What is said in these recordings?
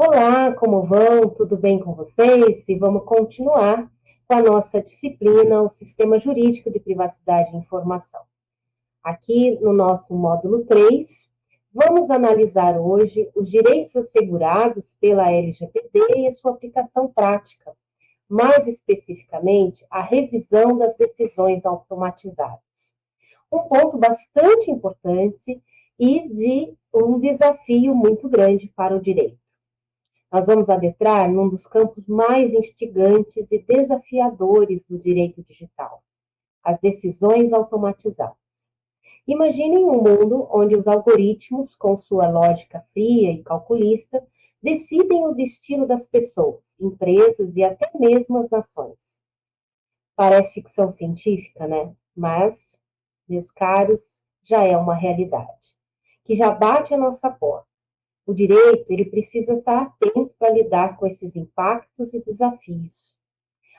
Olá, como vão? Tudo bem com vocês? E vamos continuar com a nossa disciplina, o Sistema Jurídico de Privacidade e Informação. Aqui no nosso módulo 3, vamos analisar hoje os direitos assegurados pela LGPD e a sua aplicação prática, mais especificamente, a revisão das decisões automatizadas. Um ponto bastante importante e de um desafio muito grande para o direito. Nós vamos adentrar num dos campos mais instigantes e desafiadores do direito digital, as decisões automatizadas. Imaginem um mundo onde os algoritmos, com sua lógica fria e calculista, decidem o destino das pessoas, empresas e até mesmo as nações. Parece ficção científica, né? Mas, meus caros, já é uma realidade, que já bate a nossa porta. O direito, ele precisa estar atento para lidar com esses impactos e desafios.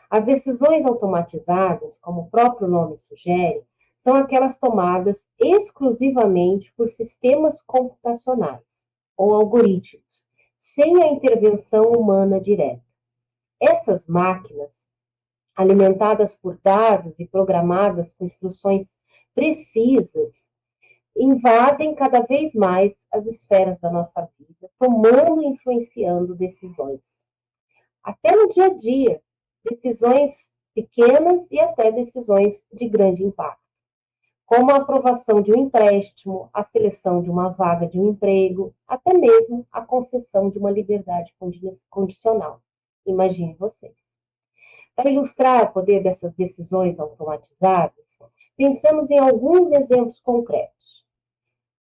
As decisões automatizadas, como o próprio nome sugere, são aquelas tomadas exclusivamente por sistemas computacionais ou algoritmos, sem a intervenção humana direta. Essas máquinas, alimentadas por dados e programadas com instruções precisas, invadem cada vez mais as esferas da nossa vida, tomando e influenciando decisões. Até no dia a dia, decisões pequenas e até decisões de grande impacto, como a aprovação de um empréstimo, a seleção de uma vaga de um emprego, até mesmo a concessão de uma liberdade condicional. Imagine vocês. Para ilustrar o poder dessas decisões automatizadas, pensamos em alguns exemplos concretos.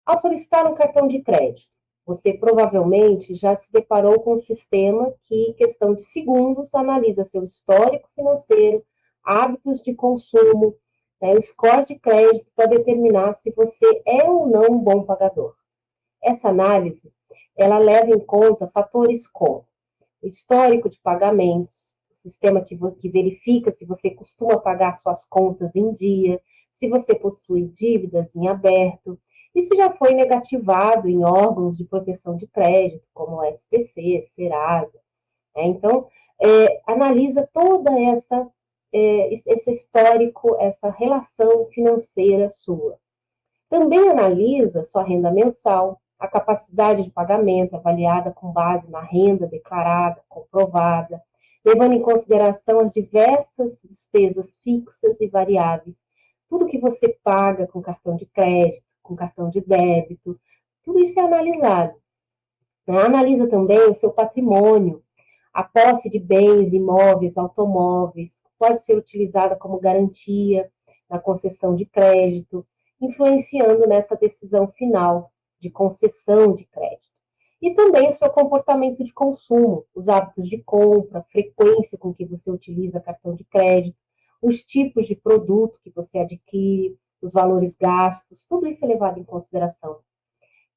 Ao solicitar um cartão de crédito, você provavelmente já se deparou com um sistema que, em questão de segundos, analisa seu histórico financeiro, hábitos de consumo, o score de crédito para determinar se você é ou não um bom pagador. Essa análise, ela leva em conta fatores como o histórico de pagamentos, o sistema que verifica se você costuma pagar suas contas em dia, se você possui dívidas em aberto, e se já foi negativado em órgãos de proteção de crédito, como o SPC, Serasa. Então, analisa toda esse histórico, essa relação financeira sua. Também analisa sua renda mensal, a capacidade de pagamento avaliada com base na renda declarada, comprovada, levando em consideração as diversas despesas fixas e variáveis, tudo que você paga com cartão de crédito, com cartão de débito, tudo isso é analisado. Analisa também o seu patrimônio, a posse de bens, imóveis, automóveis, pode ser utilizada como garantia na concessão de crédito, influenciando nessa decisão final de concessão de crédito. E também o seu comportamento de consumo, os hábitos de compra, a frequência com que você utiliza cartão de crédito, os tipos de produto que você adquire, os valores gastos, tudo isso é levado em consideração.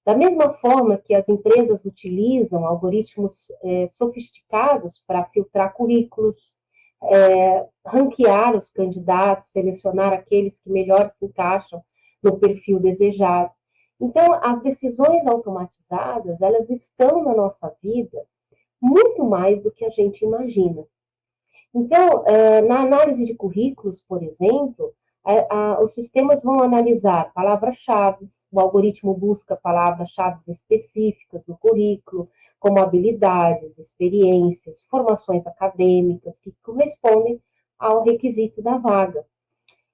Da mesma forma que as empresas utilizam algoritmos sofisticados para filtrar currículos, ranquear os candidatos, selecionar aqueles que melhor se encaixam no perfil desejado. Então, as decisões automatizadas, elas estão na nossa vida muito mais do que a gente imagina. Então, na análise de currículos, por exemplo, os sistemas vão analisar palavras-chave, o algoritmo busca palavras-chave específicas no currículo, como habilidades, experiências, formações acadêmicas que correspondem ao requisito da vaga.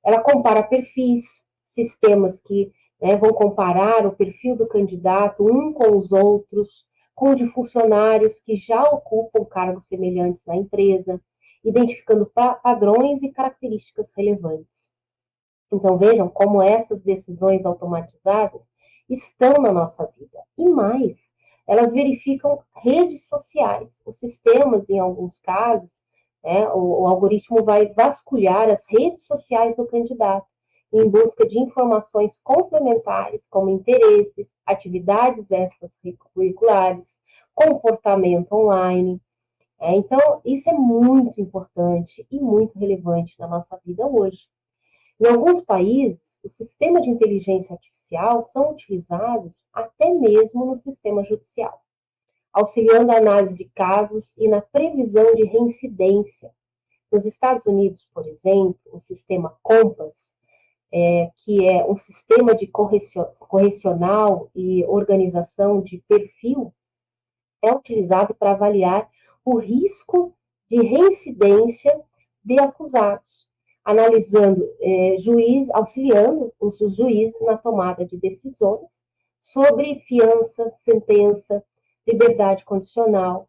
Ela compara perfis, sistemas que vão comparar o perfil do candidato um com os outros, com o de funcionários que já ocupam cargos semelhantes na empresa, identificando padrões e características relevantes. Então, vejam como essas decisões automatizadas estão na nossa vida. E mais, elas verificam redes sociais. Os sistemas, em alguns casos, o algoritmo vai vasculhar as redes sociais do candidato em busca de informações complementares, como interesses, atividades extracurriculares, comportamento online. Então, isso é muito importante e muito relevante na nossa vida hoje. Em alguns países, os sistemas de inteligência artificial são utilizados até mesmo no sistema judicial. auxiliando a análise de casos e na previsão de reincidência. Nos Estados Unidos, por exemplo, o sistema COMPASS, que é um sistema de correcional e organização de perfil, é utilizado para avaliar o risco de reincidência de acusados, analisando, auxiliando os juízes na tomada de decisões sobre fiança, sentença, liberdade condicional.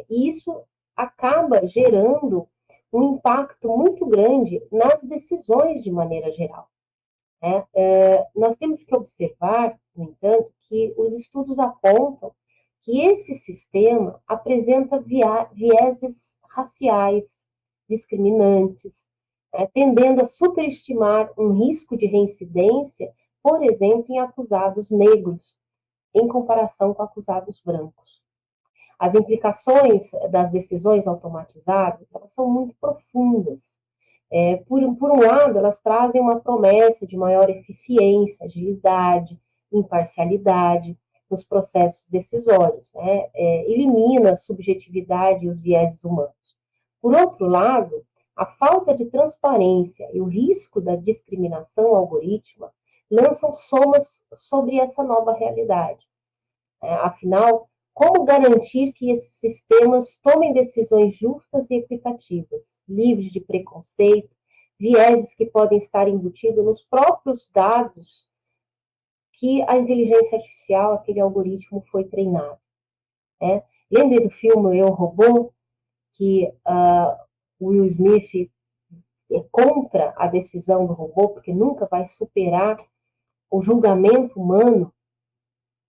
Isso acaba gerando um impacto muito grande nas decisões de maneira geral. Nós temos que observar, no entanto, que os estudos apontam que esse sistema apresenta vieses raciais, discriminantes, tendendo a superestimar um risco de reincidência, por exemplo, em acusados negros, em comparação com acusados brancos. As implicações das decisões automatizadas, elas são muito profundas. Por um lado, elas trazem uma promessa de maior eficiência, agilidade, imparcialidade nos processos decisórios, elimina a subjetividade e os vieses humanos. Por outro lado, a falta de transparência e o risco da discriminação algorítmica lançam somas sobre essa nova realidade. Afinal, como garantir que esses sistemas tomem decisões justas e equitativas, livres de preconceito, vieses que podem estar embutidos nos próprios dados que a inteligência artificial, aquele algoritmo, foi treinado? Lembre do filme Eu, Robô, que Will Smith é contra a decisão do robô, porque nunca vai superar o julgamento humano.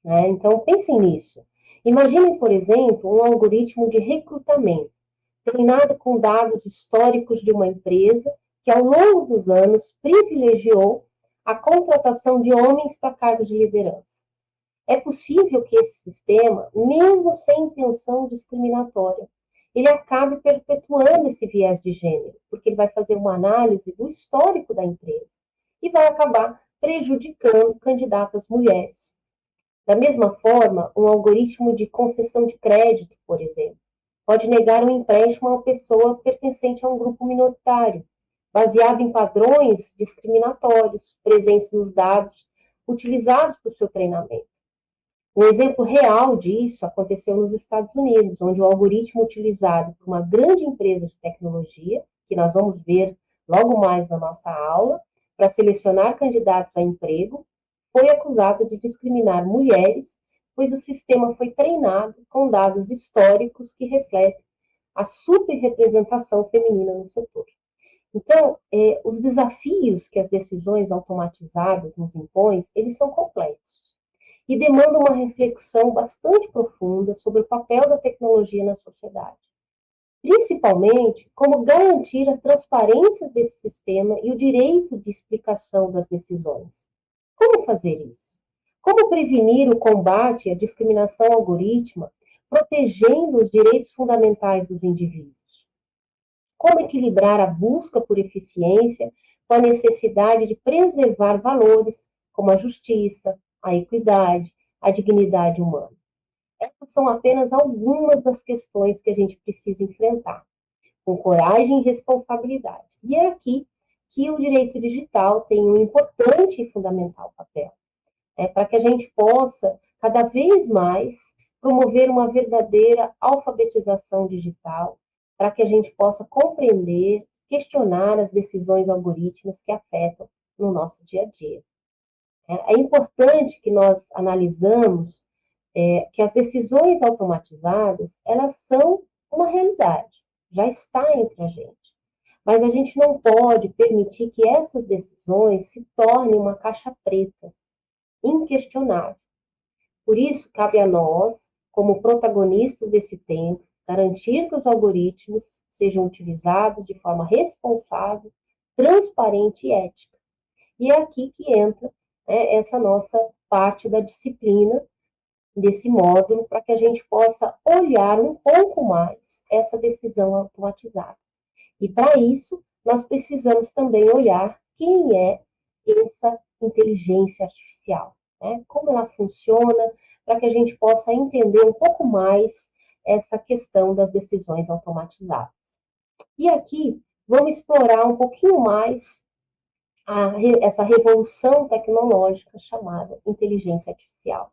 Então, pensem nisso. Imaginem, por exemplo, um algoritmo de recrutamento, treinado com dados históricos de uma empresa que, ao longo dos anos, privilegiou a contratação de homens para cargos de liderança. É possível que esse sistema, mesmo sem intenção discriminatória, ele acabe perpetuando esse viés de gênero, porque ele vai fazer uma análise do histórico da empresa e vai acabar prejudicando candidatas mulheres. Da mesma forma, um algoritmo de concessão de crédito, por exemplo, pode negar um empréstimo a uma pessoa pertencente a um grupo minoritário, baseado em padrões discriminatórios presentes nos dados utilizados para o seu treinamento. Um exemplo real disso aconteceu nos Estados Unidos, onde o algoritmo utilizado por uma grande empresa de tecnologia, que nós vamos ver logo mais na nossa aula, para selecionar candidatos a emprego, foi acusado de discriminar mulheres, pois o sistema foi treinado com dados históricos que refletem a superrepresentação feminina no setor. Então, os desafios que as decisões automatizadas nos impõem, eles são complexos e demandam uma reflexão bastante profunda sobre o papel da tecnologia na sociedade. Principalmente, como garantir a transparência desse sistema e o direito de explicação das decisões. Como fazer isso? Como prevenir o combate à discriminação algorítmica, protegendo os direitos fundamentais dos indivíduos? Como equilibrar a busca por eficiência com a necessidade de preservar valores como a justiça, a equidade, a dignidade humana? Essas são apenas algumas das questões que a gente precisa enfrentar, com coragem e responsabilidade. E é aqui que o direito digital tem um importante e fundamental papel, para que a gente possa, cada vez mais, promover uma verdadeira alfabetização digital, para que a gente possa compreender, questionar as decisões algorítmicas que afetam no nosso dia a dia. É importante que nós analisamos que as decisões automatizadas, elas são uma realidade, já está entre a gente. Mas a gente não pode permitir que essas decisões se tornem uma caixa preta, inquestionável. Por isso, cabe a nós, como protagonistas desse tempo, garantir que os algoritmos sejam utilizados de forma responsável, transparente e ética. E é aqui que entra essa nossa parte da disciplina, desse módulo, para que a gente possa olhar um pouco mais essa decisão automatizada. E para isso, nós precisamos também olhar quem é essa inteligência artificial, como ela funciona, para que a gente possa entender um pouco mais essa questão das decisões automatizadas. E aqui vamos explorar um pouquinho mais essa revolução tecnológica chamada inteligência artificial.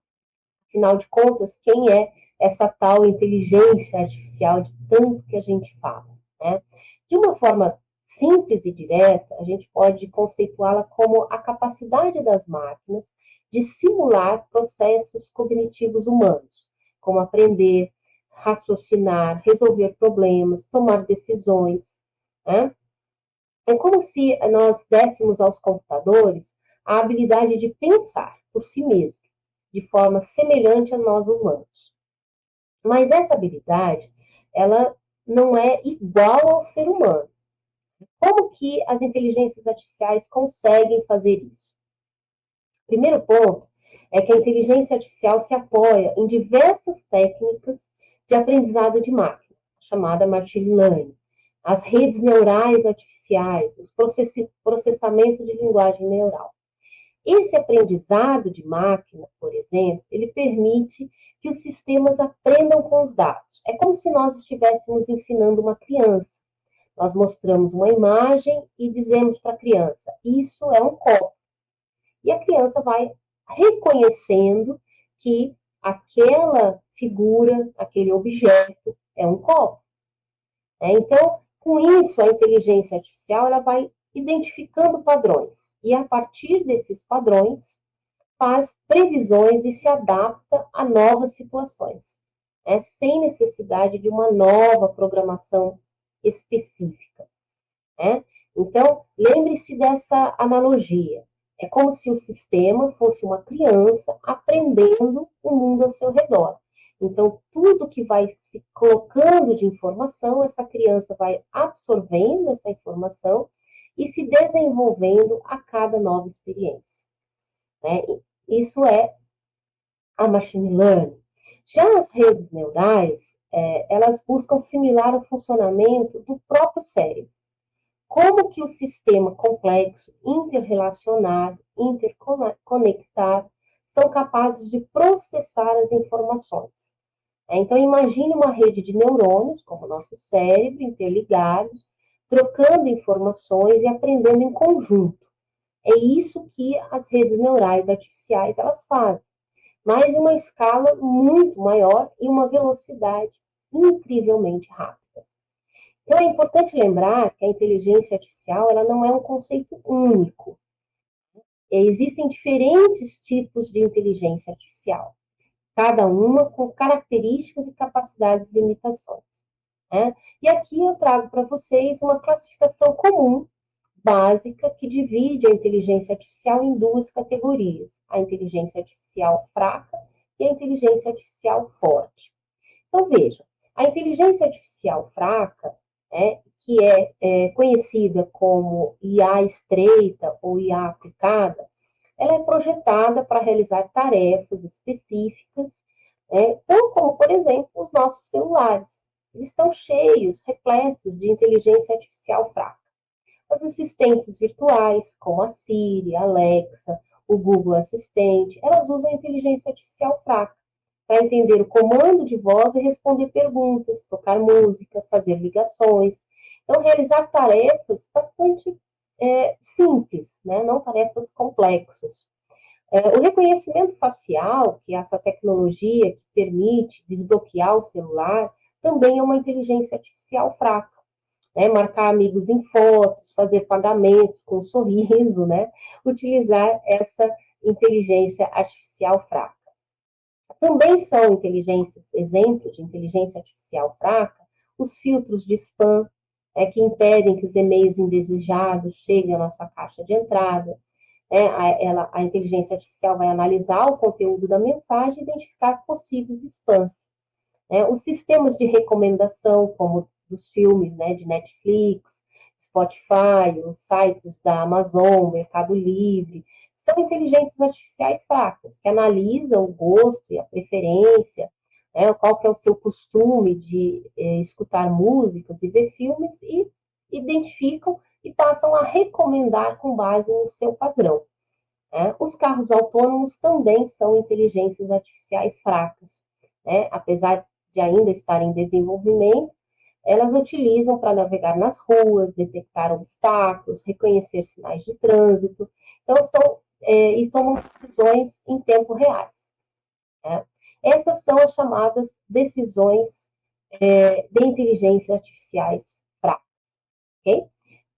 Afinal de contas, quem é essa tal inteligência artificial de tanto que a gente fala, né? De uma forma simples e direta, a gente pode conceituá-la como a capacidade das máquinas de simular processos cognitivos humanos, como aprender, raciocinar, resolver problemas, tomar decisões, né? É como se nós dessemos aos computadores a habilidade de pensar por si mesmo, de forma semelhante a nós humanos. Mas essa habilidade, ela não é igual ao ser humano. Como que as inteligências artificiais conseguem fazer isso? Primeiro ponto é que a inteligência artificial se apoia em diversas técnicas de aprendizado de máquina, chamada machine learning, as redes neurais artificiais, o processamento de linguagem neural. Esse aprendizado de máquina, por exemplo, ele permite que os sistemas aprendam com os dados. É como se nós estivéssemos ensinando uma criança. Nós mostramos uma imagem e dizemos para a criança, isso é um copo. E a criança vai reconhecendo que aquela figura, aquele objeto é um copo. Então, com isso, a inteligência artificial ela vai identificando padrões e, a partir desses padrões, faz previsões e se adapta a novas situações, sem necessidade de uma nova programação específica. Então, lembre-se dessa analogia. É como se o sistema fosse uma criança aprendendo o mundo ao seu redor. Então, tudo que vai se colocando de informação, essa criança vai absorvendo essa informação e se desenvolvendo a cada nova experiência. Isso é a machine learning. Já as redes neurais, elas buscam simular o funcionamento do próprio cérebro. Como que o sistema complexo, interrelacionado, interconectado, são capazes de processar as informações. Então, imagine uma rede de neurônios, como o nosso cérebro, interligados, trocando informações e aprendendo em conjunto. É isso que as redes neurais artificiais elas fazem, mas em uma escala muito maior e uma velocidade incrivelmente rápida. Então, é importante lembrar que a inteligência artificial ela não é um conceito único. Existem diferentes tipos de inteligência artificial, cada uma com características e capacidades e limitações. E aqui eu trago para vocês uma classificação comum, básica, que divide a inteligência artificial em duas categorias, a inteligência artificial fraca e a inteligência artificial forte. Então, vejam, a inteligência artificial fraca, que é conhecida como IA estreita ou IA aplicada, ela é projetada para realizar tarefas específicas, como, por exemplo, os nossos celulares. Eles estão cheios, repletos de inteligência artificial fraca. As assistentes virtuais, como a Siri, a Alexa, o Google Assistente, elas usam a inteligência artificial fraca para entender o comando de voz e responder perguntas, tocar música, fazer ligações. Então, realizar tarefas bastante simples, não tarefas complexas. O reconhecimento facial, que é essa tecnologia que permite desbloquear o celular, também é uma inteligência artificial fraca. Marcar amigos em fotos, fazer pagamentos com um sorriso, utilizar essa inteligência artificial fraca. Também são exemplos de inteligência artificial fraca, os filtros de spam, que impedem que os e-mails indesejados cheguem à nossa caixa de entrada. A inteligência artificial vai analisar o conteúdo da mensagem e identificar possíveis spams. Os sistemas de recomendação, como dos filmes, de Netflix, Spotify, os sites da Amazon, Mercado Livre, são inteligências artificiais fracas, que analisam o gosto e a preferência, qual que é o seu costume de escutar músicas e ver filmes, e identificam e passam a recomendar com base no seu padrão. né? Os carros autônomos também são inteligências artificiais fracas, né? Apesar de ainda estarem em desenvolvimento, elas utilizam para navegar nas ruas, detectar obstáculos, reconhecer sinais de trânsito, então e tomam decisões em tempo reais, né? Essas são as chamadas decisões de inteligências artificiais fracas, ok?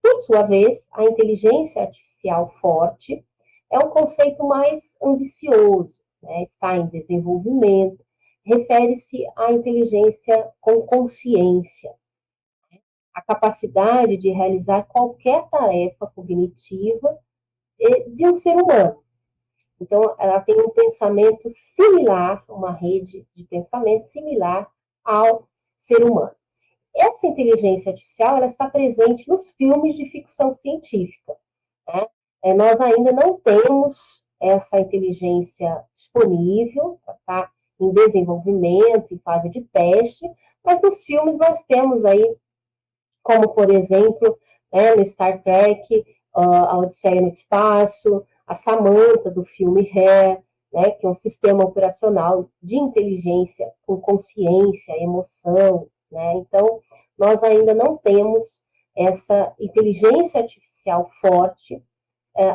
Por sua vez, a inteligência artificial forte é um conceito mais ambicioso, né? Está em desenvolvimento, refere-se à inteligência com consciência, a capacidade de realizar qualquer tarefa cognitiva de um ser humano. Então, ela tem um pensamento similar, uma rede de pensamento similar ao ser humano. Essa inteligência artificial ela está presente nos filmes de ficção científica, né? Nós ainda não temos essa inteligência disponível, está em desenvolvimento, em fase de teste, mas nos filmes nós temos aí, como por exemplo, no Star Trek, a Odisseia no Espaço, a Samantha do filme Hair, né, que é um sistema operacional de inteligência com consciência, emoção, né? Então, nós ainda não temos essa inteligência artificial forte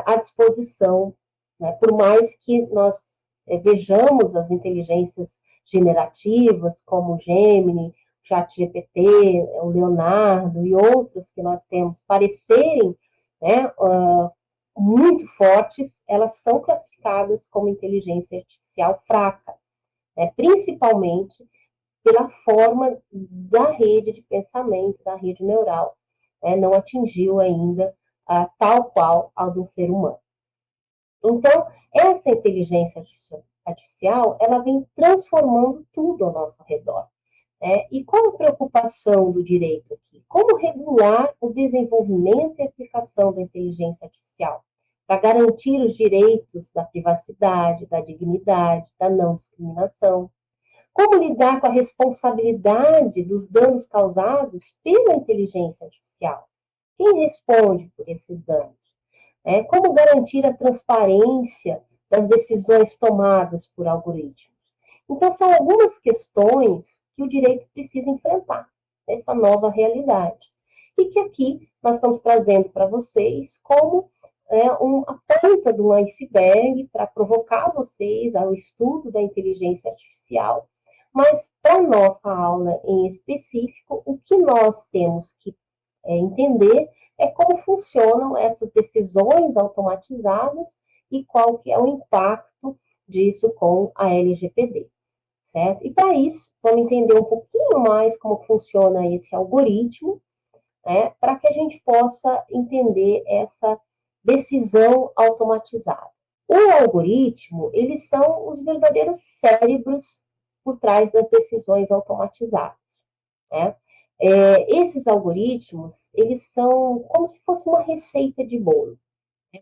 à disposição, né? Por mais que nós vejamos as inteligências generativas, como o Gemini, ChatGPT, o Leonardo e outros que nós temos parecerem, né, muito fortes, elas são classificadas como inteligência artificial fraca, né, principalmente pela forma da rede de pensamento, da rede neural, né, não atingiu ainda tal qual a do ser humano. Então, essa inteligência artificial, ela vem transformando tudo ao nosso redor. E qual a preocupação do direito aqui? Como regular o desenvolvimento e aplicação da inteligência artificial para garantir os direitos da privacidade, da dignidade, da não discriminação? Como lidar com a responsabilidade dos danos causados pela inteligência artificial? Quem responde por esses danos? Como garantir a transparência das decisões tomadas por algoritmos? Então, são algumas questões que o direito precisa enfrentar nessa nova realidade. E que aqui nós estamos trazendo para vocês como a ponta do iceberg para provocar vocês ao estudo da inteligência artificial. Mas, para nossa aula em específico, o que nós temos que entender é como funcionam essas decisões automatizadas e qual que é o impacto disso com a LGPD, certo? E para isso, vamos entender um pouquinho mais como funciona esse algoritmo, né, para que a gente possa entender essa decisão automatizada. O algoritmo, eles são os verdadeiros cérebros por trás das decisões automatizadas, né? Esses algoritmos, eles são como se fosse uma receita de bolo.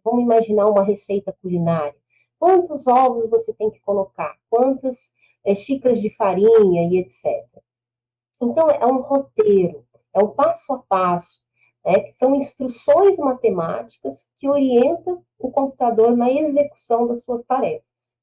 Vamos imaginar uma receita culinária. Quantos ovos você tem que colocar? Quantas xícaras de farinha e etc. Então, é um roteiro, é um passo a passo, que são instruções matemáticas que orientam o computador na execução das suas tarefas,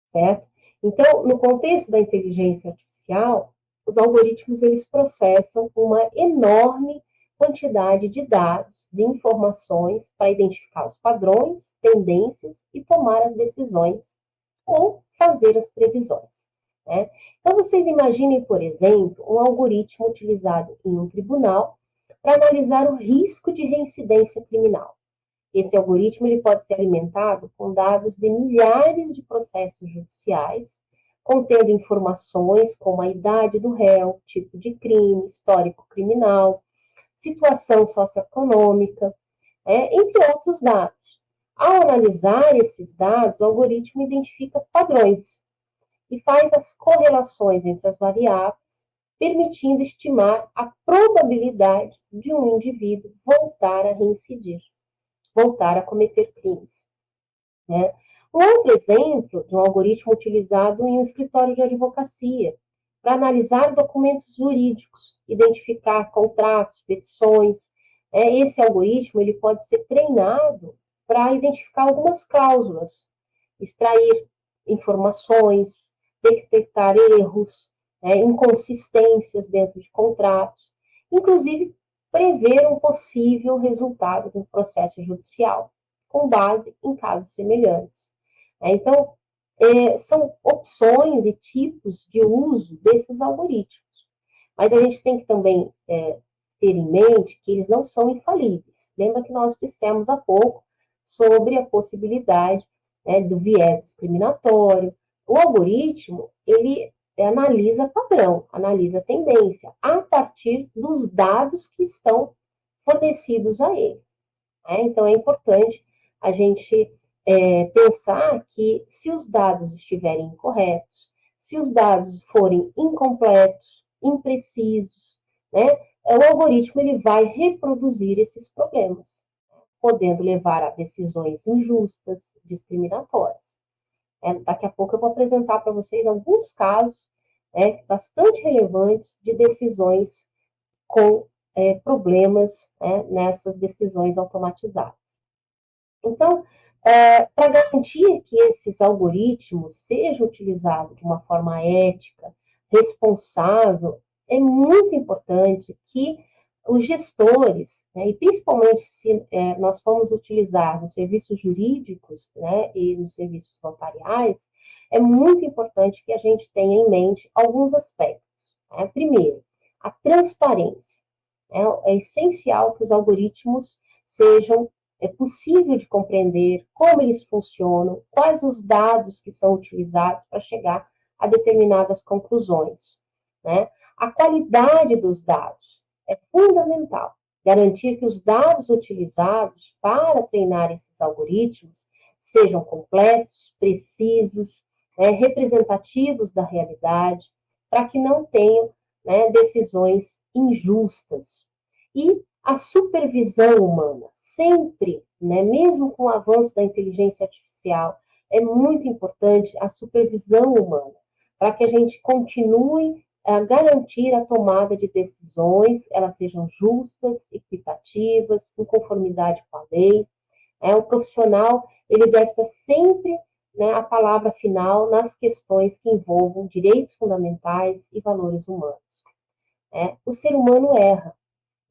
certo? Então, no contexto da inteligência artificial, os algoritmos eles processam uma enorme quantidade de dados, de informações para identificar os padrões, tendências e tomar as decisões ou fazer as previsões, né? Então, vocês imaginem, por exemplo, um algoritmo utilizado em um tribunal para analisar o risco de reincidência criminal. Esse algoritmo ele pode ser alimentado com dados de milhares de processos judiciais, contendo informações como a idade do réu, tipo de crime, histórico criminal, situação socioeconômica, entre outros dados. Ao analisar esses dados, o algoritmo identifica padrões e faz as correlações entre as variáveis, permitindo estimar a probabilidade de um indivíduo voltar a reincidir, voltar a cometer crimes, né? Um outro exemplo de um algoritmo utilizado em um escritório de advocacia para analisar documentos jurídicos, identificar contratos, petições. Esse algoritmo ele pode ser treinado para identificar algumas cláusulas, extrair informações, detectar erros, inconsistências dentro de contratos, inclusive prever um possível resultado do processo judicial, com base em casos semelhantes. Então, são opções e tipos de uso desses algoritmos. Mas a gente tem que também ter em mente que eles não são infalíveis. Lembra que nós dissemos há pouco sobre a possibilidade do viés discriminatório. O algoritmo, ele analisa padrão, analisa tendência, a partir dos dados que estão fornecidos a ele. Então, é importante a gente pensar que se os dados estiverem incorretos, se os dados forem incompletos, imprecisos, o algoritmo ele vai reproduzir esses problemas, podendo levar a decisões injustas, discriminatórias. Daqui a pouco eu vou apresentar para vocês alguns casos bastante relevantes de decisões com problemas nessas decisões automatizadas. Então, para garantir que esses algoritmos sejam utilizados de uma forma ética, responsável, é muito importante que os gestores, e principalmente se nós formos utilizar nos serviços jurídicos e nos serviços notariais, é muito importante que a gente tenha em mente alguns aspectos. Primeiro, a transparência. É essencial que os algoritmos sejam possível de compreender como eles funcionam, quais os dados que são utilizados para chegar a determinadas conclusões. A qualidade dos dados é fundamental. Garantir que os dados utilizados para treinar esses algoritmos sejam completos, precisos, representativos da realidade, para que não tenham decisões injustas. E a supervisão humana, sempre, mesmo com o avanço da inteligência artificial, é muito importante a supervisão humana, para que a gente continue a garantir a tomada de decisões, elas sejam justas, equitativas, em conformidade com a lei. O profissional, ele deve estar sempre a palavra final nas questões que envolvam direitos fundamentais e valores humanos. O ser humano erra,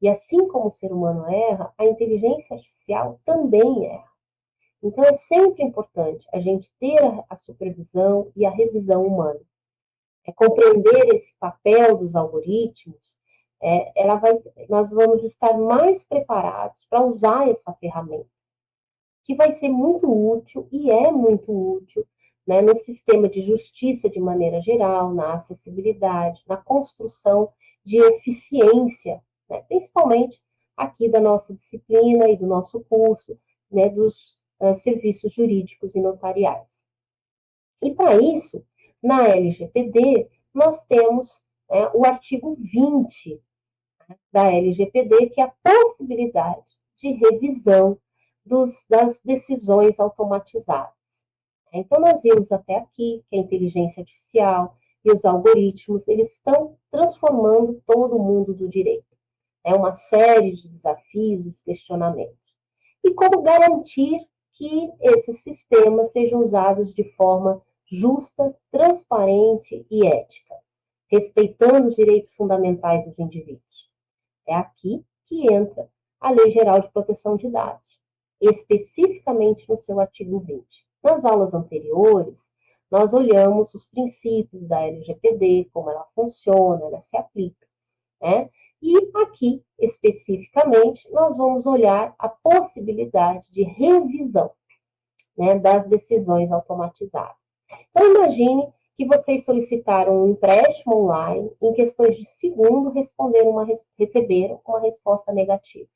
e assim como o ser humano erra, a inteligência artificial também erra. Então, é sempre importante a gente ter a supervisão e a revisão humana. Compreender esse papel dos algoritmos, nós vamos estar mais preparados para usar essa ferramenta, que vai ser muito útil e é muito útil no sistema de justiça de maneira geral, na acessibilidade, na construção de eficiência, principalmente aqui da nossa disciplina e do nosso curso, dos serviços jurídicos e notariais. E para isso, na LGPD, nós temos o artigo 20 da LGPD, que é a possibilidade de revisão das decisões automatizadas. Então, nós vimos até aqui que a inteligência artificial e os algoritmos, eles estão transformando todo o mundo do direito. É uma série de desafios e questionamentos. E como garantir que esses sistemas sejam usados de forma justa, transparente e ética, respeitando os direitos fundamentais dos indivíduos. É aqui que entra a Lei Geral de Proteção de Dados, especificamente no seu artigo 20. Nas aulas anteriores, nós olhamos os princípios da LGPD, como ela funciona, ela se aplica. E aqui, especificamente, nós vamos olhar a possibilidade de revisão das decisões automatizadas. Então, imagine que vocês solicitaram um empréstimo online, em questões de segundo receberam uma resposta negativa.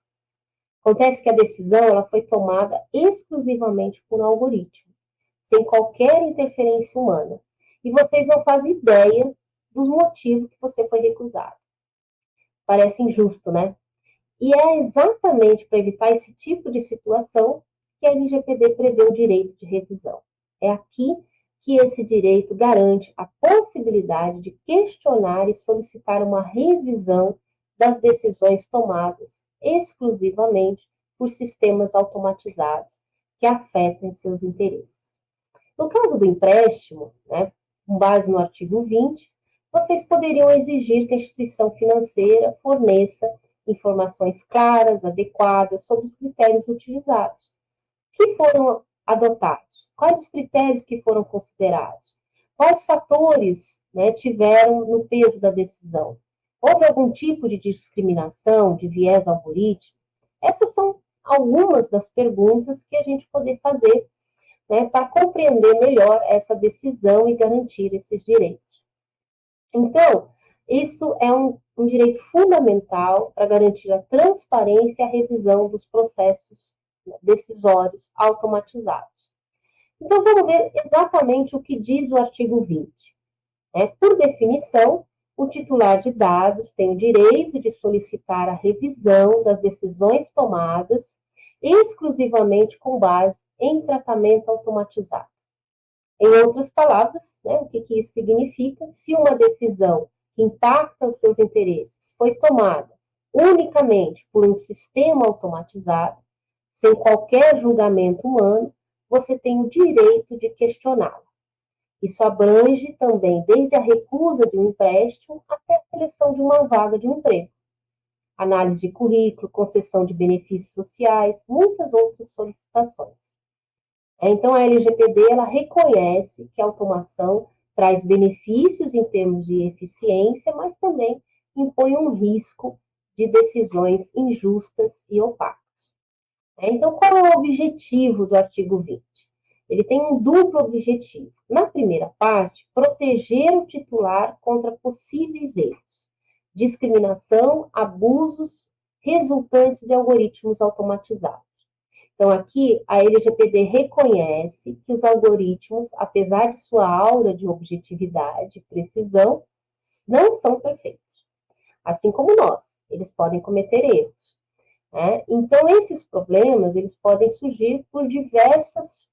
Acontece que a decisão ela foi tomada exclusivamente por um algoritmo, sem qualquer interferência humana. E vocês não fazem ideia dos motivos que você foi recusado. Parece injusto, né? E é exatamente para evitar esse tipo de situação que a LGPD prevê o direito de revisão. É aqui que esse direito garante a possibilidade de questionar e solicitar uma revisão das decisões tomadas exclusivamente por sistemas automatizados, que afetem seus interesses. No caso do empréstimo, né, com base no artigo 20, vocês poderiam exigir que a instituição financeira forneça informações claras, adequadas sobre os critérios utilizados. Que foram adotados? Quais os critérios que foram considerados? Quais fatores, né, tiveram no peso da decisão? Houve algum tipo de discriminação, de viés algorítmico? Essas são algumas das perguntas que a gente poder fazer, né, para compreender melhor essa decisão e garantir esses direitos. Então, isso é um direito fundamental para garantir a transparência e a revisão dos processos decisórios automatizados. Então, vamos ver exatamente o que diz o artigo 20. Por definição, o titular de dados tem o direito de solicitar a revisão das decisões tomadas exclusivamente com base em tratamento automatizado. Em outras palavras, né, o que isso significa? Se uma decisão que impacta os seus interesses foi tomada unicamente por um sistema automatizado, sem qualquer julgamento humano, você tem o direito de questioná-la. Isso abrange também desde a recusa de um empréstimo até a seleção de uma vaga de emprego, análise de currículo, concessão de benefícios sociais, muitas outras solicitações. Então, a LGPD ela reconhece que a automação traz benefícios em termos de eficiência, mas também impõe um risco de decisões injustas e opacas. Então, qual é o objetivo do artigo 20? Ele tem um duplo objetivo. Na primeira parte, proteger o titular contra possíveis erros, discriminação, abusos resultantes de algoritmos automatizados. Então, aqui, a LGPD reconhece que os algoritmos, apesar de sua aura de objetividade e precisão, não são perfeitos. Assim como nós, eles podem cometer erros. Então, esses problemas, eles podem surgir por diversas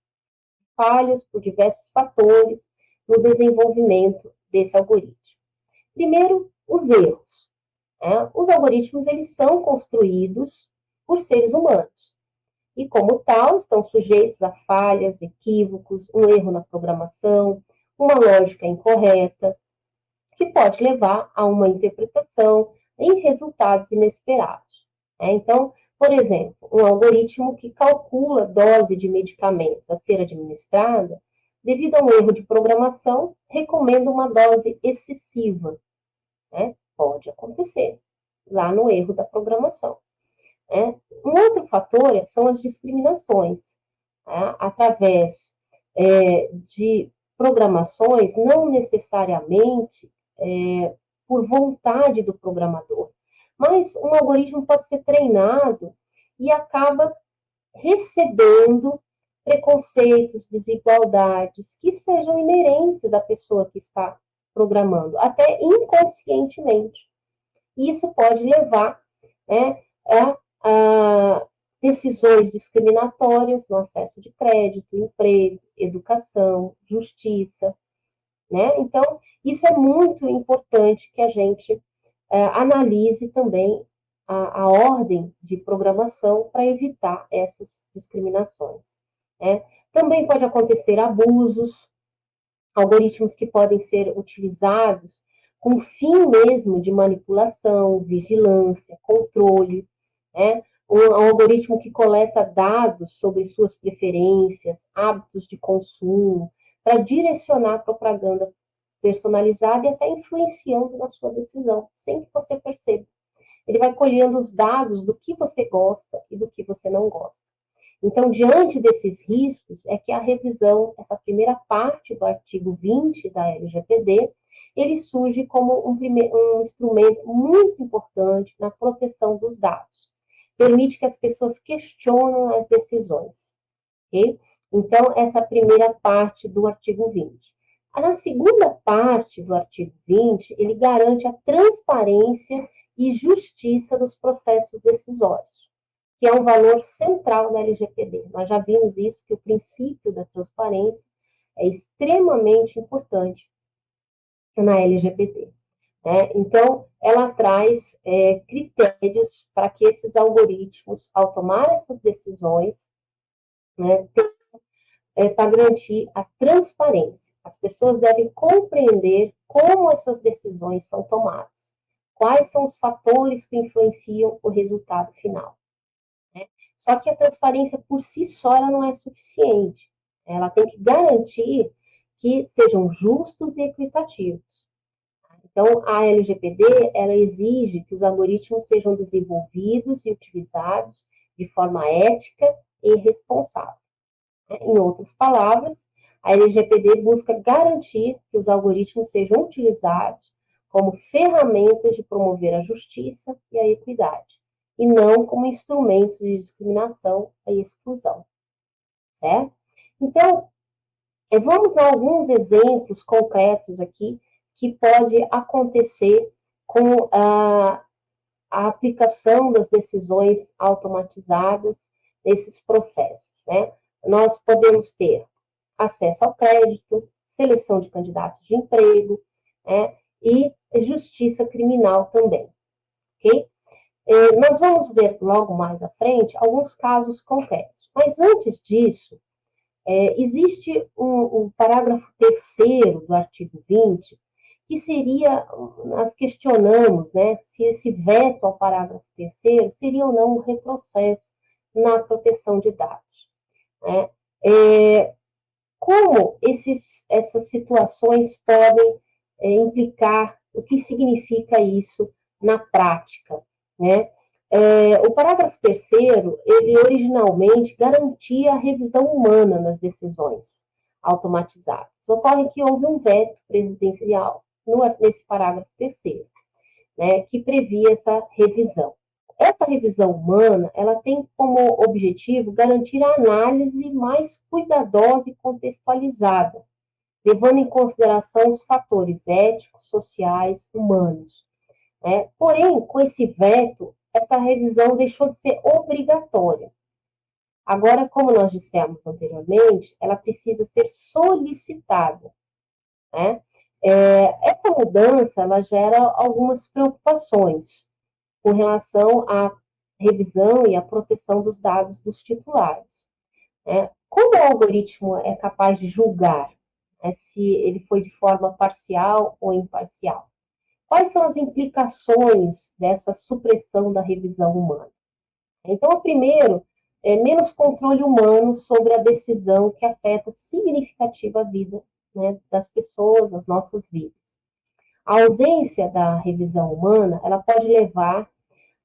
falhas, por diversos fatores no desenvolvimento desse algoritmo. Primeiro, os erros. Os algoritmos, eles são construídos por seres humanos. E, como tal, estão sujeitos a falhas, equívocos, um erro na programação, uma lógica incorreta, que pode levar a uma interpretação em resultados inesperados. Então, por exemplo, um algoritmo que calcula a dose de medicamentos a ser administrada, devido a um erro de programação, recomenda uma dose excessiva. Pode acontecer lá no erro da programação. Um outro fator são as discriminações, através de programações, não necessariamente por vontade do programador, mas um algoritmo pode ser treinado e acaba recebendo preconceitos, desigualdades que sejam inerentes da pessoa que está programando, até inconscientemente. Isso pode levar a decisões discriminatórias no acesso de crédito, emprego, educação, justiça. Então, isso é muito importante que a gente analise também a ordem de programação para evitar essas discriminações. Também pode acontecer abusos, algoritmos que podem ser utilizados com fim mesmo de manipulação, vigilância, controle, um algoritmo que coleta dados sobre suas preferências, hábitos de consumo, para direcionar a propaganda personalizada e até influenciando na sua decisão, sem que você perceba. Ele vai colhendo os dados do que você gosta e do que você não gosta. Então, diante desses riscos, é que a revisão, essa primeira parte do artigo 20 da LGPD, ele surge como um instrumento muito importante na proteção dos dados. Permite que as pessoas questionem as decisões. Okay? Então, essa primeira parte do artigo 20. Na segunda parte do artigo 20, ele garante a transparência e justiça dos processos decisórios, que é um valor central na LGPD. Nós já vimos isso, que o princípio da transparência é extremamente importante na LGPD. Então, ela traz critérios para que esses algoritmos, ao tomar essas decisões, né, para garantir a transparência. As pessoas devem compreender como essas decisões são tomadas, quais são os fatores que influenciam o resultado final. Né? Só que a transparência por si só ela não é suficiente. Ela tem que garantir que sejam justos e equitativos. Então, a LGPD, ela exige que os algoritmos sejam desenvolvidos e utilizados de forma ética e responsável. Em outras palavras, a LGPD busca garantir que os algoritmos sejam utilizados como ferramentas de promover a justiça e a equidade, e não como instrumentos de discriminação e exclusão, certo? Então, vamos a alguns exemplos concretos aqui que pode acontecer com a aplicação das decisões automatizadas nesses processos, né? Nós podemos ter acesso ao crédito, seleção de candidatos de emprego, né? E justiça criminal também, ok? Nós vamos ver logo mais à frente alguns casos concretos. Mas antes disso, existe um parágrafo 3º do artigo 20, que seria, nós questionamos, né, se esse veto ao parágrafo 3º seria ou não um retrocesso na proteção de dados. Né? Como essas situações podem implicar, o que significa isso na prática, né? O parágrafo 3º, ele originalmente garantia a revisão humana nas decisões automatizadas. Ocorre que houve um veto presidencial nesse parágrafo 3º, né, que previa essa revisão. Essa revisão humana, ela tem como objetivo garantir a análise mais cuidadosa e contextualizada, levando em consideração os fatores éticos, sociais, humanos. Porém, com esse veto, essa revisão deixou de ser obrigatória. Agora, como nós dissemos anteriormente, ela precisa ser solicitada. Né? Essa mudança ela gera algumas preocupações com relação à revisão e à proteção dos dados dos titulares. Como o algoritmo é capaz de julgar se ele foi de forma parcial ou imparcial? Quais são as implicações dessa supressão da revisão humana? Então, o primeiro é menos controle humano sobre a decisão que afeta significativa a vida, né, das pessoas, as nossas vidas. A ausência da revisão humana, ela pode levar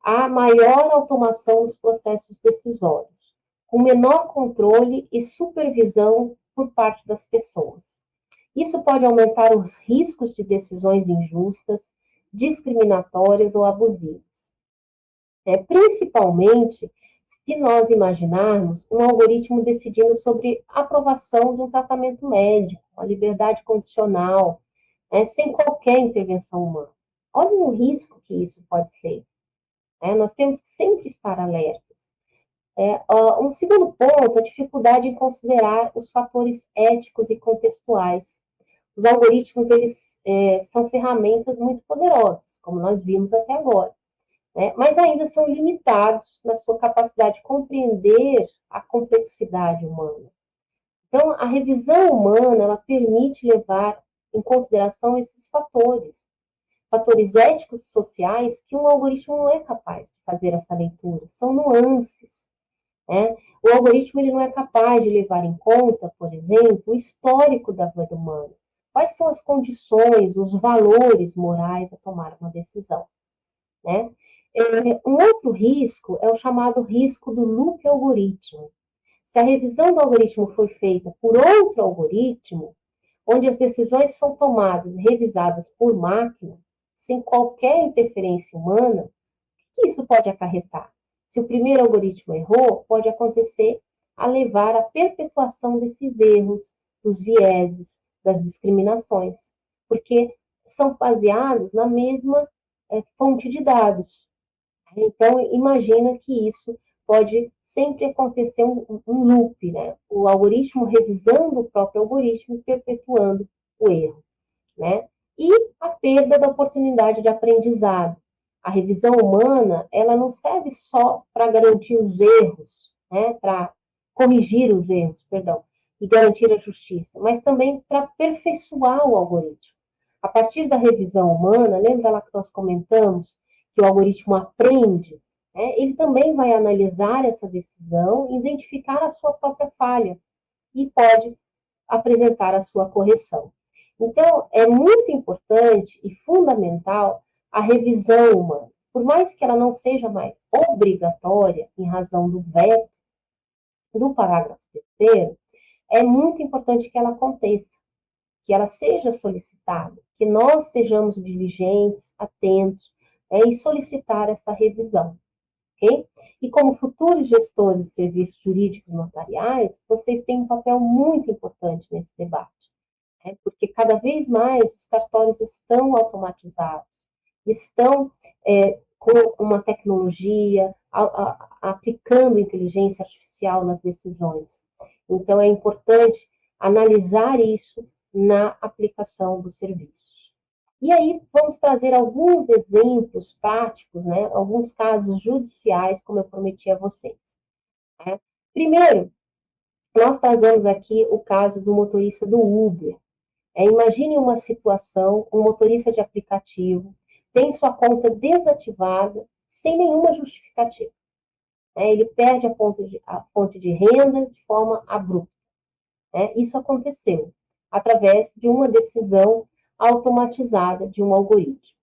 a maior automação dos processos decisórios, com menor controle e supervisão por parte das pessoas. Isso pode aumentar os riscos de decisões injustas, discriminatórias ou abusivas. Principalmente se nós imaginarmos um algoritmo decidindo sobre a aprovação de um tratamento médico, a liberdade condicional, sem qualquer intervenção humana. Olha o risco que isso pode ser. Nós temos que sempre estar alertas. Um segundo ponto, a dificuldade em considerar os fatores éticos e contextuais. Os algoritmos, eles são ferramentas muito poderosas, como nós vimos até agora, mas ainda são limitados na sua capacidade de compreender a complexidade humana. Então, a revisão humana, ela permite levar em consideração esses fatores éticos e sociais que um algoritmo não é capaz de fazer essa leitura, são nuances. O algoritmo ele não é capaz de levar em conta, por exemplo, o histórico da vida humana. Quais são as condições, os valores morais a tomar uma decisão? Um outro risco é o chamado risco do loop algoritmo. Se a revisão do algoritmo foi feita por outro algoritmo, onde as decisões são tomadas e revisadas por máquina, sem qualquer interferência humana, o que isso pode acarretar? Se o primeiro algoritmo errou, pode acontecer a levar à perpetuação desses erros, dos vieses, das discriminações, porque são baseados na mesma fonte de dados. Então, imagina que isso pode sempre acontecer um loop, né? O algoritmo revisando o próprio algoritmo e perpetuando o erro, né? E a perda da oportunidade de aprendizado. A revisão humana, ela não serve só para garantir os erros, né? Para corrigir os erros, perdão, e garantir a justiça, mas também para aperfeiçoar o algoritmo. A partir da revisão humana, lembra lá que nós comentamos que o algoritmo aprende, né? Ele também vai analisar essa decisão, identificar a sua própria falha e pode apresentar a sua correção. Então, é muito importante e fundamental a revisão humana. Por mais que ela não seja mais obrigatória, em razão do veto do parágrafo 3º, é muito importante que ela aconteça, que ela seja solicitada, que nós sejamos diligentes, atentos, e solicitar essa revisão, ok? E como futuros gestores de serviços jurídicos notariais, vocês têm um papel muito importante nesse debate, né? Porque cada vez mais os cartórios estão automatizados, estão com uma tecnologia, aplicando inteligência artificial nas decisões. Então, é importante analisar isso na aplicação dos serviços. E aí, vamos trazer alguns exemplos práticos, né? Alguns casos judiciais, como eu prometi a vocês, né? Primeiro, nós trazemos aqui o caso do motorista do Uber. Imagine uma situação, um motorista de aplicativo tem sua conta desativada sem nenhuma justificativa. Ele perde a fonte de renda de forma abrupta. Isso aconteceu através de uma decisão automatizada de um algoritmo.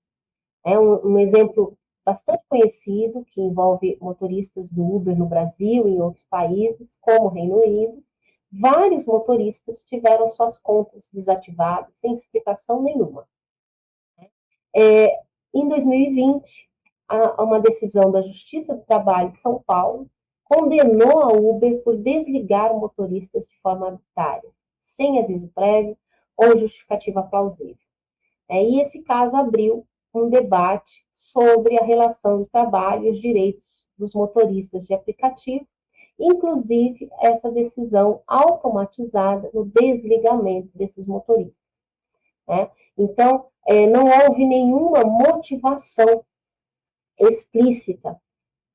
É um exemplo bastante conhecido, que envolve motoristas do Uber no Brasil e em outros países, como o Reino Unido. Vários motoristas tiveram suas contas desativadas, sem explicação nenhuma. Em 2020, uma decisão da Justiça do Trabalho de São Paulo condenou a Uber por desligar motoristas de forma arbitrária, sem aviso prévio ou justificativa plausível. E esse caso abriu um debate sobre a relação de trabalho e os direitos dos motoristas de aplicativo, inclusive essa decisão automatizada no desligamento desses motoristas. Então, não houve nenhuma motivação explícita.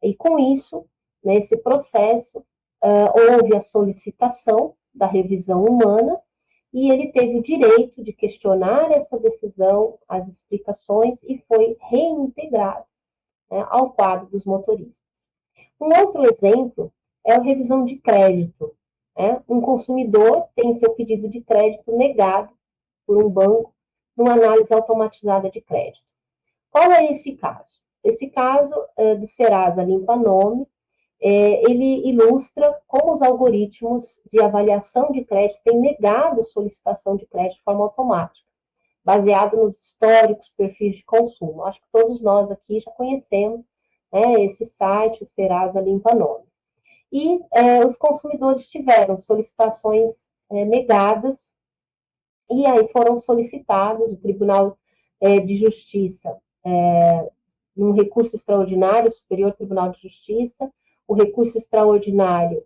E com isso, nesse processo, houve a solicitação da revisão humana e ele teve o direito de questionar essa decisão, as explicações, e foi reintegrado, né, ao quadro dos motoristas. Um outro exemplo é a revisão de crédito. Um consumidor tem seu pedido de crédito negado por um banco numa análise automatizada de crédito. Qual é esse caso? Esse caso do Serasa Limpa Nome, ele ilustra como os algoritmos de avaliação de crédito têm negado solicitação de crédito de forma automática, baseado nos históricos, perfis de consumo. Acho que todos nós aqui já conhecemos, né, esse site, o Serasa Limpa Nome. E os consumidores tiveram solicitações negadas, e aí foram solicitados, o Tribunal de Justiça, num recurso extraordinário, Superior Tribunal de Justiça, o recurso extraordinário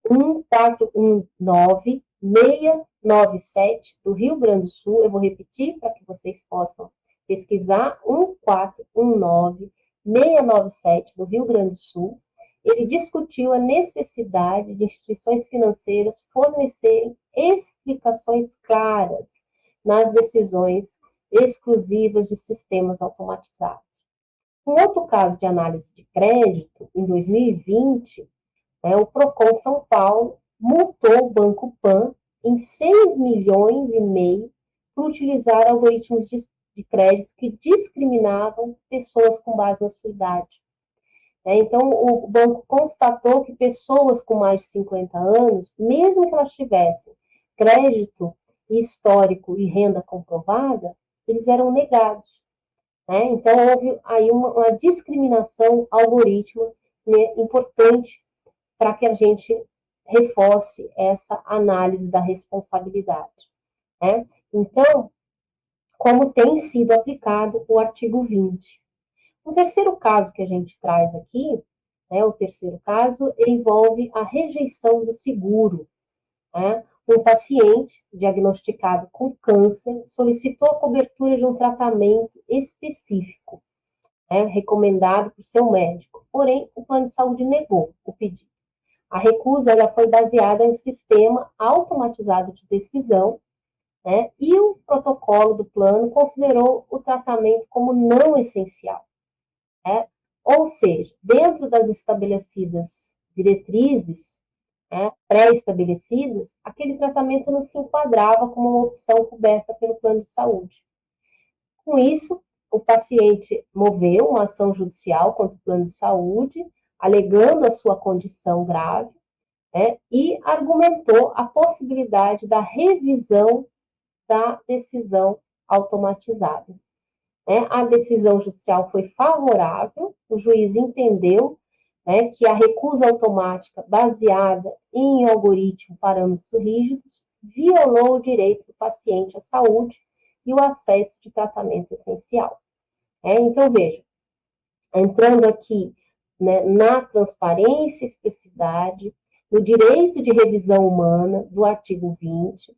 1419697 do Rio Grande do Sul. Eu vou repetir para que vocês possam pesquisar: 1419697 do Rio Grande do Sul. Ele discutiu a necessidade de instituições financeiras fornecerem explicações claras nas decisões exclusivas de sistemas automatizados. Um outro caso de análise de crédito, em 2020, o Procon São Paulo multou o Banco Pan em 6,5 milhões por utilizar algoritmos de crédito que discriminavam pessoas com base na sua idade. Então, o banco constatou que pessoas com mais de 50 anos, mesmo que elas tivessem crédito histórico e renda comprovada, eles eram negados. Então, houve aí uma discriminação algorítmica, né, importante para que a gente reforce essa análise da responsabilidade. Então, como tem sido aplicado o artigo 20. O terceiro caso que a gente traz aqui, o terceiro caso, envolve a rejeição do seguro. Um paciente diagnosticado com câncer solicitou a cobertura de um tratamento específico, recomendado por seu médico, porém o plano de saúde negou o pedido. A recusa ela foi baseada em um sistema automatizado de decisão, né? E o protocolo do plano considerou o tratamento como não essencial, né? Ou seja, dentro das estabelecidas diretrizes, né, pré-estabelecidas, aquele tratamento não se enquadrava como uma opção coberta pelo plano de saúde. Com isso, o paciente moveu uma ação judicial contra o plano de saúde, alegando a sua condição grave, né, e argumentou a possibilidade da revisão da decisão automatizada. Né? A decisão judicial foi favorável, o juiz entendeu, né, que a recusa automática baseada em algoritmo parâmetros rígidos violou o direito do paciente à saúde e o acesso de tratamento essencial. Então, veja, entrando aqui, né, na transparência e especificidade, no direito de revisão humana do artigo 20,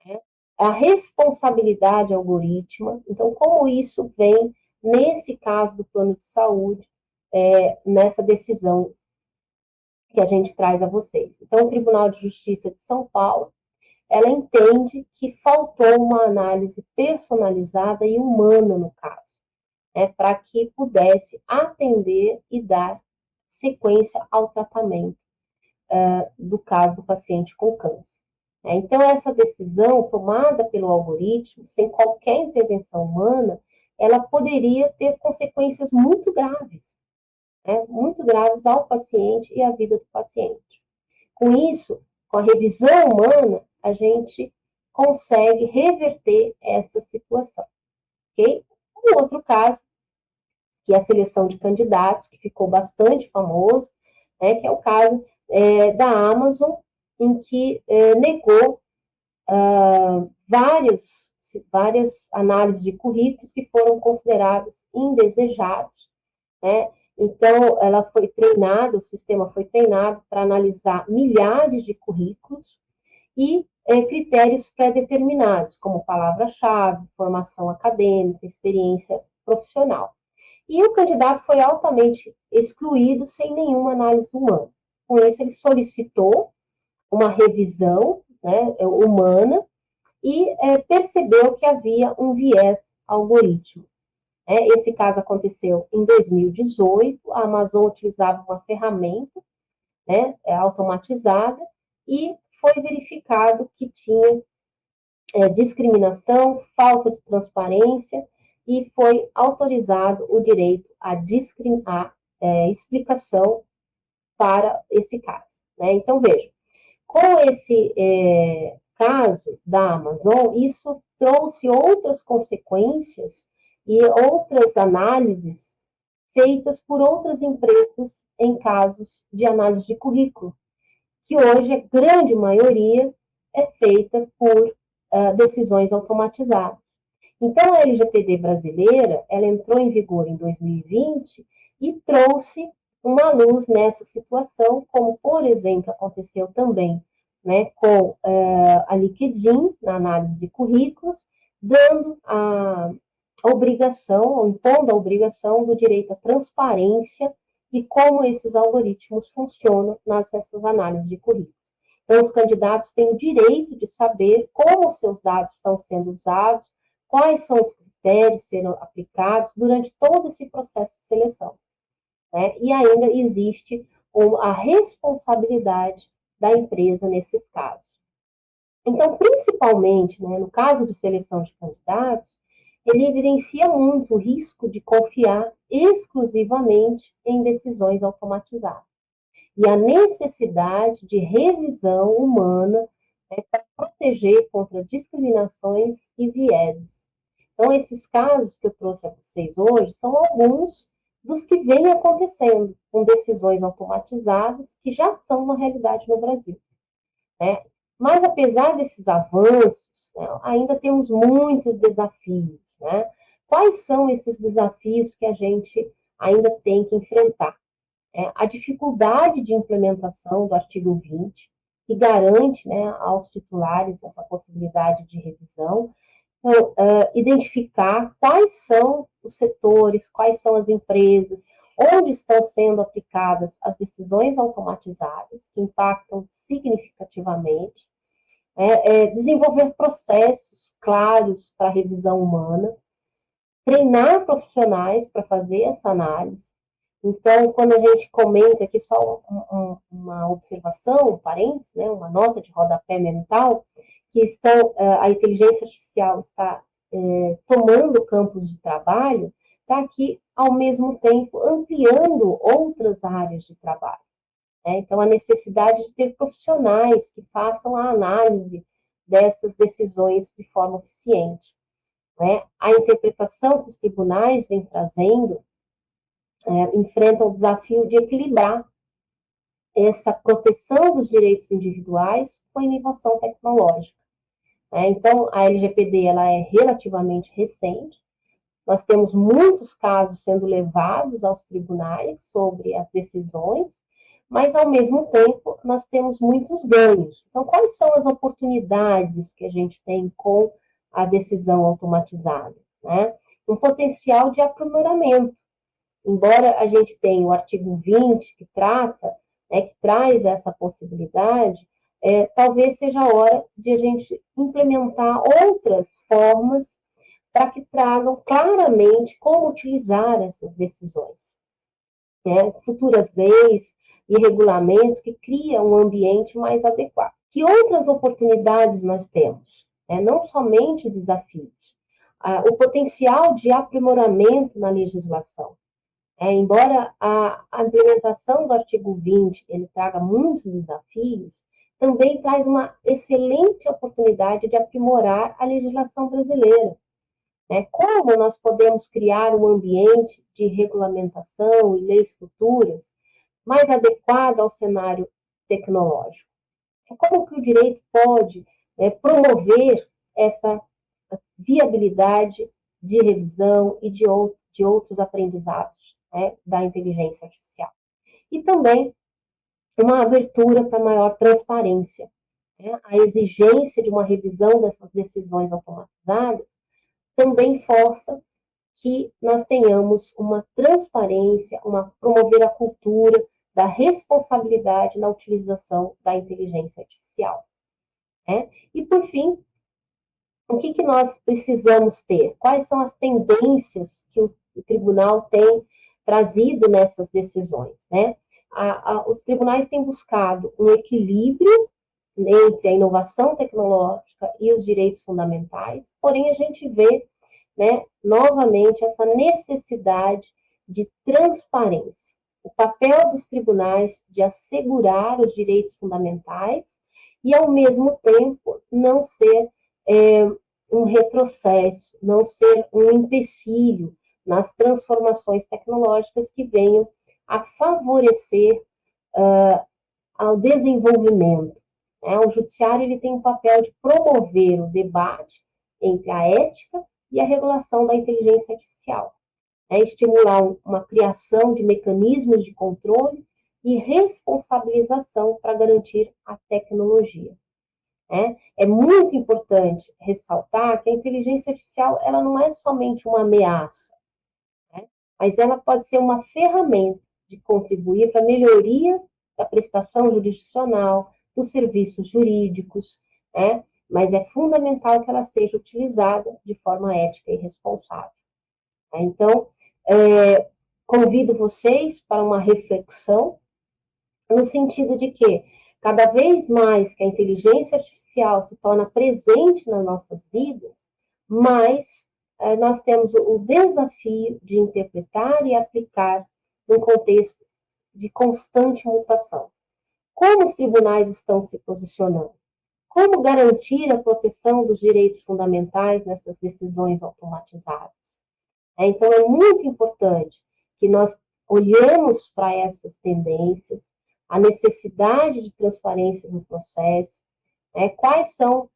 né, a responsabilidade algorítmica, então, como isso vem, nesse caso do plano de saúde, nessa decisão que a gente traz a vocês. Então, o Tribunal de Justiça de São Paulo, ela entende que faltou uma análise personalizada e humana no caso, para que pudesse atender e dar sequência ao tratamento do caso do paciente com câncer. Então, essa decisão tomada pelo algoritmo, sem qualquer intervenção humana, ela poderia ter consequências muito graves ao paciente e à vida do paciente. Com isso, com a revisão humana, a gente consegue reverter essa situação. Ok? Um outro caso, que é a seleção de candidatos, que ficou bastante famoso, que é o caso da Amazon, em que negou várias análises de currículos que foram consideradas indesejados, né? Então, ela foi treinada, o sistema foi treinado para analisar milhares de currículos e critérios pré-determinados, como palavra-chave, formação acadêmica, experiência profissional. E o candidato foi altamente excluído sem nenhuma análise humana. Com isso, ele solicitou uma revisão, né, humana e percebeu que havia um viés algorítmico. Esse caso aconteceu em 2018, a Amazon utilizava uma ferramenta, né, automatizada, e foi verificado que tinha discriminação, falta de transparência, e foi autorizado o direito à explicação para esse caso. Né? Então, veja, com esse caso da Amazon, isso trouxe outras consequências e outras análises feitas por outras empresas em casos de análise de currículo, que hoje a grande maioria é feita por decisões automatizadas. Então, a LGPD brasileira, ela entrou em vigor em 2020 e trouxe uma luz nessa situação, como, por exemplo, aconteceu também, né, com a LinkedIn, na análise de currículos, dando a obrigação, ou impondo a obrigação do direito à transparência e como esses algoritmos funcionam nessas análises de currículos. Então, os candidatos têm o direito de saber como seus dados estão sendo usados, quais são os critérios sendo aplicados durante todo esse processo de seleção. Né? E ainda existe a responsabilidade da empresa nesses casos. Então, principalmente, né, no caso de seleção de candidatos, ele evidencia muito o risco de confiar exclusivamente em decisões automatizadas e a necessidade de revisão humana, né, para proteger contra discriminações e vieses. Então, esses casos que eu trouxe a vocês hoje são alguns dos que vêm acontecendo com decisões automatizadas que já são uma realidade no Brasil. Né? Mas, apesar desses avanços, né, ainda temos muitos desafios. Né? Quais são esses desafios que a gente ainda tem que enfrentar? A dificuldade de implementação do artigo 20, que garante, né, aos titulares essa possibilidade de revisão. Então, identificar quais são os setores, quais são as empresas, onde estão sendo aplicadas as decisões automatizadas, que impactam significativamente, desenvolver processos claros para a revisão humana, treinar profissionais para fazer essa análise. Então, quando a gente comenta aqui só uma observação, um parênteses, né, uma nota de rodapé mental, que a inteligência artificial está tomando campos de trabalho, está aqui, ao mesmo tempo, ampliando outras áreas de trabalho. Então, a necessidade de ter profissionais que façam a análise dessas decisões de forma eficiente. A interpretação que os tribunais vêm trazendo enfrenta o desafio de equilibrar essa proteção dos direitos individuais com a inovação tecnológica. Então, a LGPD ela é relativamente recente, nós temos muitos casos sendo levados aos tribunais sobre as decisões, mas, ao mesmo tempo, nós temos muitos ganhos. Então, quais são as oportunidades que a gente tem com a decisão automatizada? Um potencial de aprimoramento. Embora a gente tenha o artigo 20, que trata, que traz essa possibilidade, talvez seja a hora de a gente implementar outras formas para que tragam claramente como utilizar essas decisões. Futuras leis e regulamentos que criam um ambiente mais adequado. Que outras oportunidades nós temos? Não somente desafios. O potencial de aprimoramento na legislação. Embora a implementação do artigo 20 ele traga muitos desafios, também traz uma excelente oportunidade de aprimorar a legislação brasileira. Como nós podemos criar um ambiente de regulamentação e leis futuras mais adequado ao cenário tecnológico? Como que o direito pode promover essa viabilidade de revisão e de outros aprendizados da inteligência artificial? E também uma abertura para maior transparência. A exigência de uma revisão dessas decisões automatizadas também força que nós tenhamos uma transparência, promover a cultura da responsabilidade na utilização da inteligência artificial. E, por fim, o que nós precisamos ter? Quais são as tendências que o tribunal tem trazido nessas decisões? Os tribunais têm buscado um equilíbrio entre a inovação tecnológica e os direitos fundamentais, porém a gente vê, novamente, essa necessidade de transparência. O papel dos tribunais de assegurar os direitos fundamentais e, ao mesmo tempo, não ser um retrocesso, não ser um empecilho nas transformações tecnológicas que venham a favorecer ao desenvolvimento. O judiciário ele tem o papel de promover o debate entre a ética e a regulação da inteligência artificial. Estimular uma criação de mecanismos de controle e responsabilização para garantir a tecnologia. É muito importante ressaltar que a inteligência artificial ela não é somente uma ameaça, mas ela pode ser uma ferramenta de contribuir para a melhoria da prestação jurisdicional, dos serviços jurídicos, mas é fundamental que ela seja utilizada de forma ética e responsável. Então, convido vocês para uma reflexão no sentido de que, cada vez mais que a inteligência artificial se torna presente nas nossas vidas, mais nós temos o desafio de interpretar e aplicar num contexto de constante mutação. Como os tribunais estão se posicionando? Como garantir a proteção dos direitos fundamentais nessas decisões automatizadas? Então, é muito importante que nós olhemos para essas tendências, a necessidade de transparência no processo, quais são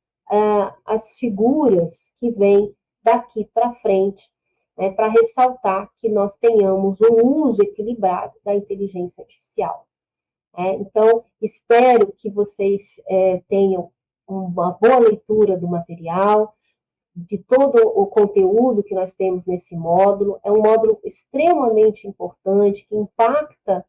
as figuras que vêm daqui para frente, para ressaltar que nós tenhamos um uso equilibrado da inteligência artificial. Então, espero que vocês tenham uma boa leitura do material, de todo o conteúdo que nós temos nesse módulo. É um módulo extremamente importante, que impacta,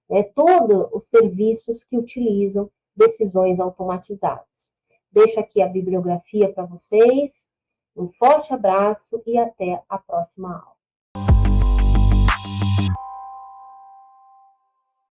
né, todos os serviços que utilizam decisões automatizadas. Deixo aqui a bibliografia para vocês. Um forte abraço e até a próxima aula.